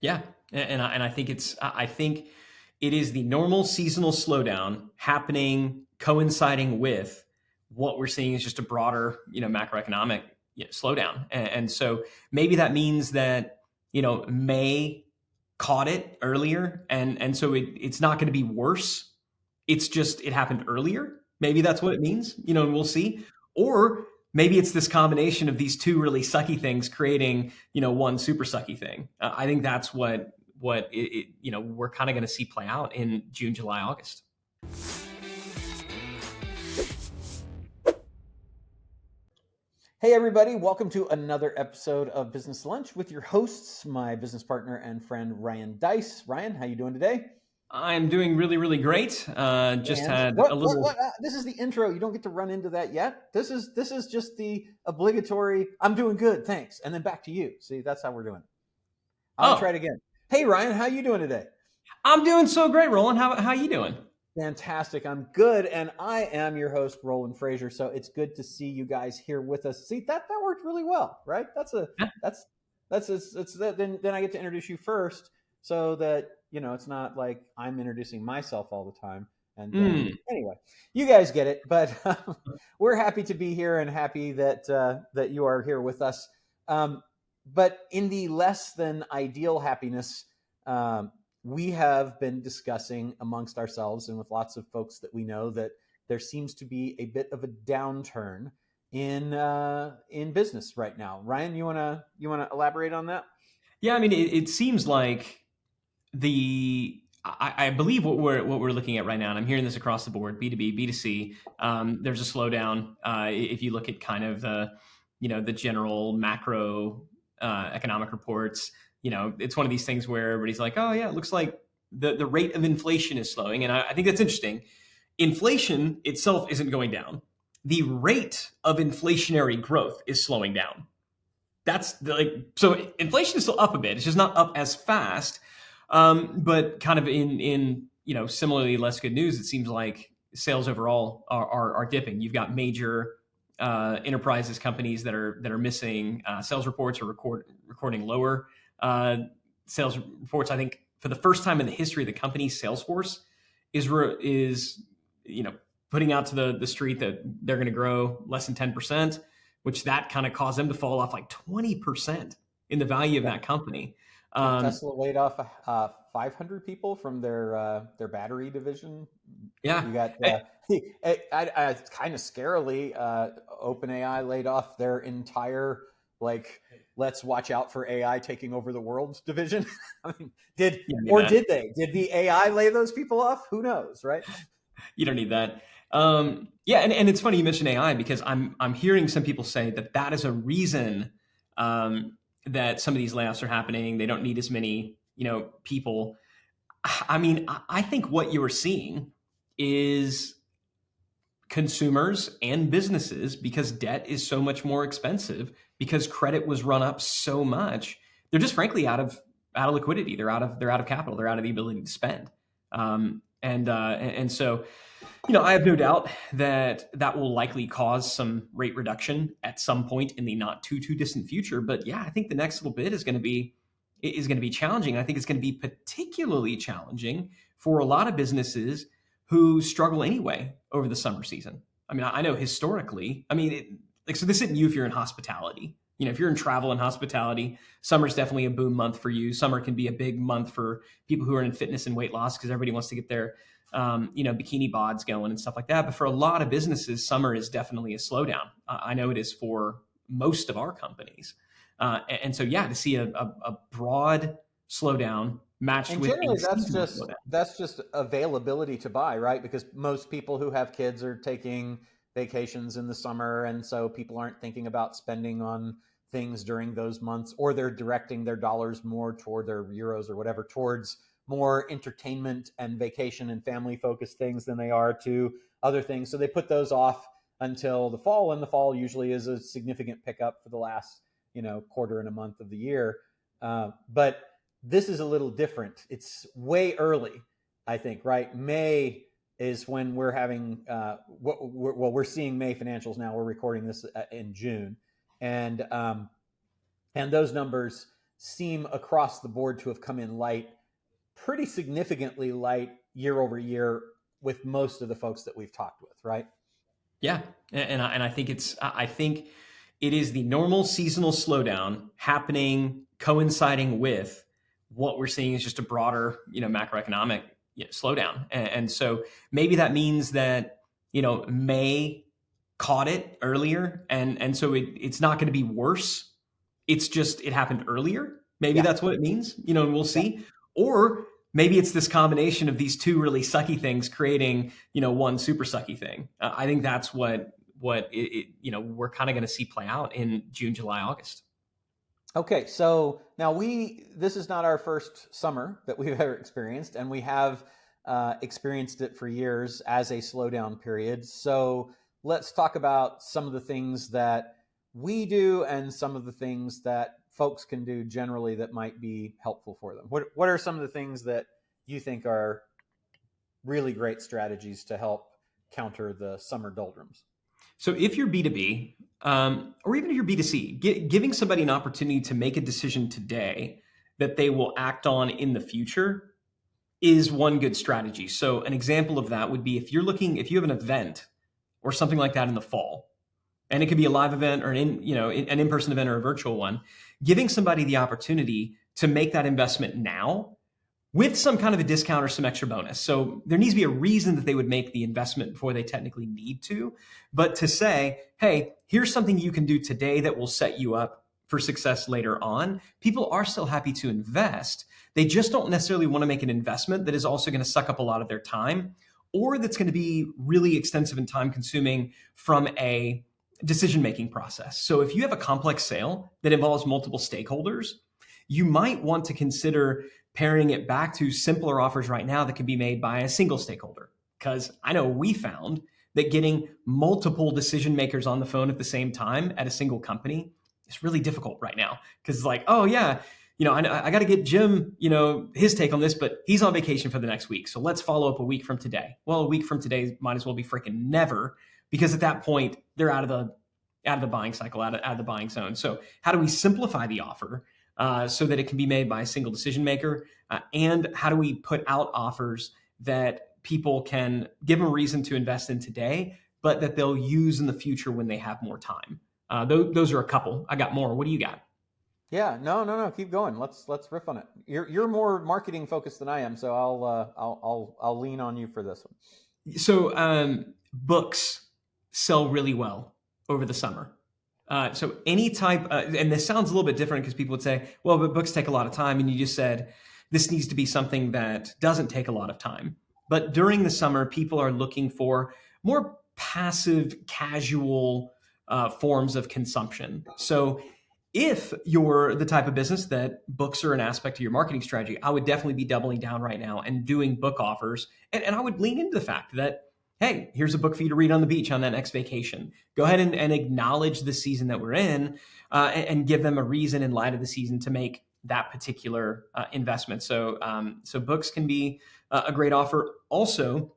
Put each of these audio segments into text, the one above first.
Yeah, and I think I think it is the normal seasonal slowdown happening, coinciding with what we're seeing is just a broader, macroeconomic, slowdown, and so maybe that means that May caught it earlier, and so it's not going to be worse. It's just it happened earlier. Maybe that's what it means, and we'll see. Or maybe it's this combination of these two really sucky things creating, one super sucky thing. I think that's what we're kind of going to see play out in June, July, August. Hey everybody, welcome to another episode of Business Lunch with your hosts, my business partner and friend Ryan Dice. Ryan, how you doing today? I'm doing really, really great. Just And had a little. this is the intro. You don't get to run into that yet. This is just the obligatory. I'm doing good, thanks, and then back to you. See, that's how we're doing it. I'll try it again. Hey Ryan, how you doing today? I'm doing so great, Roland. How you doing? Fantastic. I'm good, and I am your host, Roland Frazier. So it's good to see you guys here with us. See, that worked really well, right? Then I get to introduce you first, so that it's not like I'm introducing myself all the time. And anyway, you guys get it. But we're happy to be here and happy that you are here with us. But in the less than ideal happiness. We have been discussing amongst ourselves and with lots of folks that we know that there seems to be a bit of a downturn in business right now. Ryan, you wanna elaborate on that? Yeah, I mean, it seems like I believe what we're looking at right now, and I'm hearing this across the board, B2B, B2C. There's a slowdown. If you look at kind of the general macro economic reports. It's one of these things where everybody's like, oh yeah, it looks like the rate of inflation is slowing. And I think that's interesting. Inflation itself isn't going down. The rate of inflationary growth is slowing down. So inflation is still up a bit. It's just not up as fast. But kind of in similarly less good news, it seems like sales overall are dipping. You've got major enterprises, companies that are missing sales reports or recording lower sales reports. I think for the first time in the history of the company's sales force is putting out to the street that they're going to grow less than 10%, which that kind of caused them to fall off like 20% in the value of that company. Tesla laid off 500 people from their battery division. Yeah, you got it's kind of scarily. OpenAI laid off their entire let's watch out for AI taking over the world division. I mean, did they? Did the AI lay those people off? Who knows, right? You don't need that. Yeah, and it's funny you mentioned AI because I'm hearing some people say that is a reason that some of these layoffs are happening. They don't need as many people. I mean, I think what you're seeing is consumers and businesses, because debt is so much more expensive, because credit was run up so much, they're just frankly out of liquidity. They're out of capital. They're out of the ability to spend. And so, I have no doubt that will likely cause some rate reduction at some point in the not too distant future. But yeah, I think the next little bit is going to be challenging. I think it's going to be particularly challenging for a lot of businesses who struggle anyway over the summer season. I mean, I know historically, so this isn't you if you're in hospitality. If you're in travel and hospitality, summer's definitely a boom month for you. Summer can be a big month for people who are in fitness and weight loss because everybody wants to get their, bikini bods going and stuff like that. But for a lot of businesses, summer is definitely a slowdown. I know it is for most of our companies. And so, yeah, to see a broad slowdown matched and with generally that's just availability to buy, right? Because most people who have kids are taking vacations in the summer, and so people aren't thinking about spending on things during those months, or they're directing their dollars more toward their euros or whatever towards more entertainment and vacation and family focused things than they are to other things. So they put those off until the fall, and the fall usually is a significant pickup for the last quarter and a month of the year. But this is a little different. It's way early, I think, right? May is when we're having, we're seeing May financials now. We're recording this in June. And those numbers seem across the board to have come in light, pretty significantly light year over year with most of the folks that we've talked with, right? Yeah, and I think I think it is the normal seasonal slowdown happening, coinciding with what we're seeing is just a broader, macroeconomic, slowdown, and so maybe that means that May caught it earlier, and so it's not going to be worse. It's just it happened earlier. Maybe Yeah. that's what it means, and we'll Yeah. see. Or maybe it's this combination of these two really sucky things creating, one super sucky thing. I think that's we're kind of going to see play out in June, July, August. Okay, so now this is not our first summer that we've ever experienced, and we have experienced it for years as a slowdown period. So let's talk about some of the things that we do and some of the things that folks can do generally that might be helpful for them. What are some of the things that you think are really great strategies to help counter the summer doldrums? So if you're B2B, or even if you're B2C, giving somebody an opportunity to make a decision today that they will act on in the future is one good strategy. So an example of that would be if you have an event or something like that in the fall, and it could be a live event or an in-person event or a virtual one, giving somebody the opportunity to make that investment now with some kind of a discount or some extra bonus. So there needs to be a reason that they would make the investment before they technically need to. But to say, hey, here's something you can do today that will set you up for success later on, people are still happy to invest. They just don't necessarily want to make an investment that is also going to suck up a lot of their time, or that's going to be really extensive and time consuming from a decision making process. So if you have a complex sale that involves multiple stakeholders, you might want to consider pairing it back to simpler offers right now that can be made by a single stakeholder. Because I know we found that getting multiple decision makers on the phone at the same time at a single company is really difficult right now. Because it's like, oh yeah, I got to get Jim, his take on this, but he's on vacation for the next week. So let's follow up a week from today. Well, a week from today might as well be freaking never, because at that point they're out of the buying cycle, out of the buying zone. So how do we simplify the offer so that it can be made by a single decision maker? And how do we put out offers that people can give them a reason to invest in today, but that they'll use in the future when they have more time? Those are a couple. I got more. What do you got? Yeah, no. Keep going. Let's riff on it. You're more marketing focused than I am, so I'll lean on you for this one. So books sell really well over the summer. So any type, and this sounds a little bit different because people would say, well, but books take a lot of time. And you just said, this needs to be something that doesn't take a lot of time. But during the summer, people are looking for more passive, casual forms of consumption. So if you're the type of business that books are an aspect of your marketing strategy, I would definitely be doubling down right now and doing book offers. And I would lean into the fact that, hey, here's a book for you to read on the beach on that next vacation. Go ahead and acknowledge the season that we're in, and give them a reason in light of the season to make that particular investment. So books can be a great offer. Also,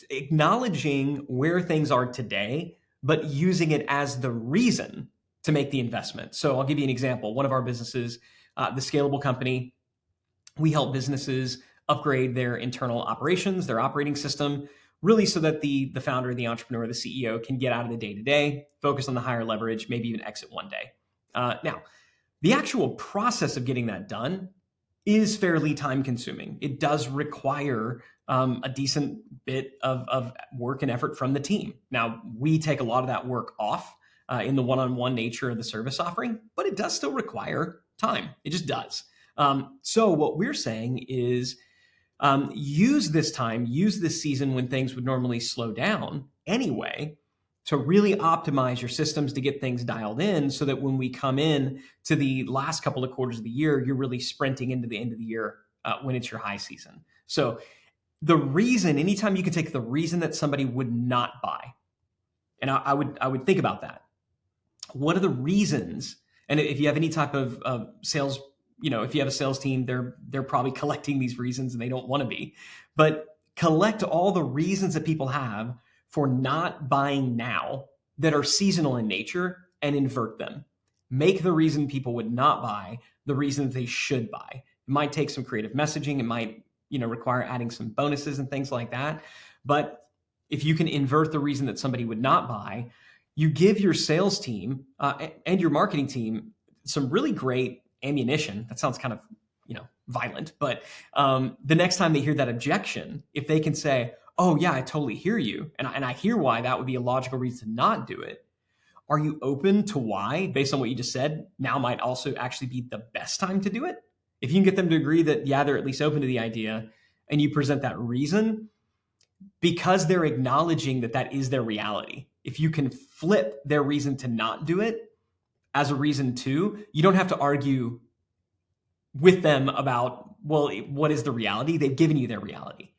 acknowledging where things are today, but using it as the reason to make the investment. So I'll give you an example. One of our businesses, the Scalable Company, we help businesses upgrade their internal operations, their operating system, really so that the founder, the entrepreneur, the CEO can get out of the day to day, focus on the higher leverage, maybe even exit one day. Now, the actual process of getting that done is fairly time consuming. It does require a decent bit of work and effort from the team. Now, we take a lot of that work off in the one-on-one nature of the service offering, but it does still require time. It just does. So what we're saying is use this time, use this season when things would normally slow down anyway, to really optimize your systems to get things dialed in so that when we come in to the last couple of quarters of the year, you're really sprinting into the end of the year when it's your high season. So the reason, anytime you can take the reason that somebody would not buy, and I would think about that. What are the reasons? And if you have any type of sales, if you have a sales team, they're probably collecting these reasons and they don't want to be, but collect all the reasons that people have for not buying now that are seasonal in nature and invert them. make the reason people would not buy the reason that they should buy. It might take some creative messaging. It might, require adding some bonuses and things like that. But if you can invert the reason that somebody would not buy, you give your sales team and your marketing team some really great ammunition. That sounds kind of, violent, but the next time they hear that objection, if they can say, oh yeah, I totally hear you, and I hear why that would be a logical reason to not do it. Are you open to why, based on what you just said, now might also actually be the best time to do it? If you can get them to agree that, yeah, they're at least open to the idea, and you present that reason, because they're acknowledging that that is their reality. If you can flip their reason to not do it as a reason to, you don't have to argue with them about, well, what is the reality? They've given you their reality.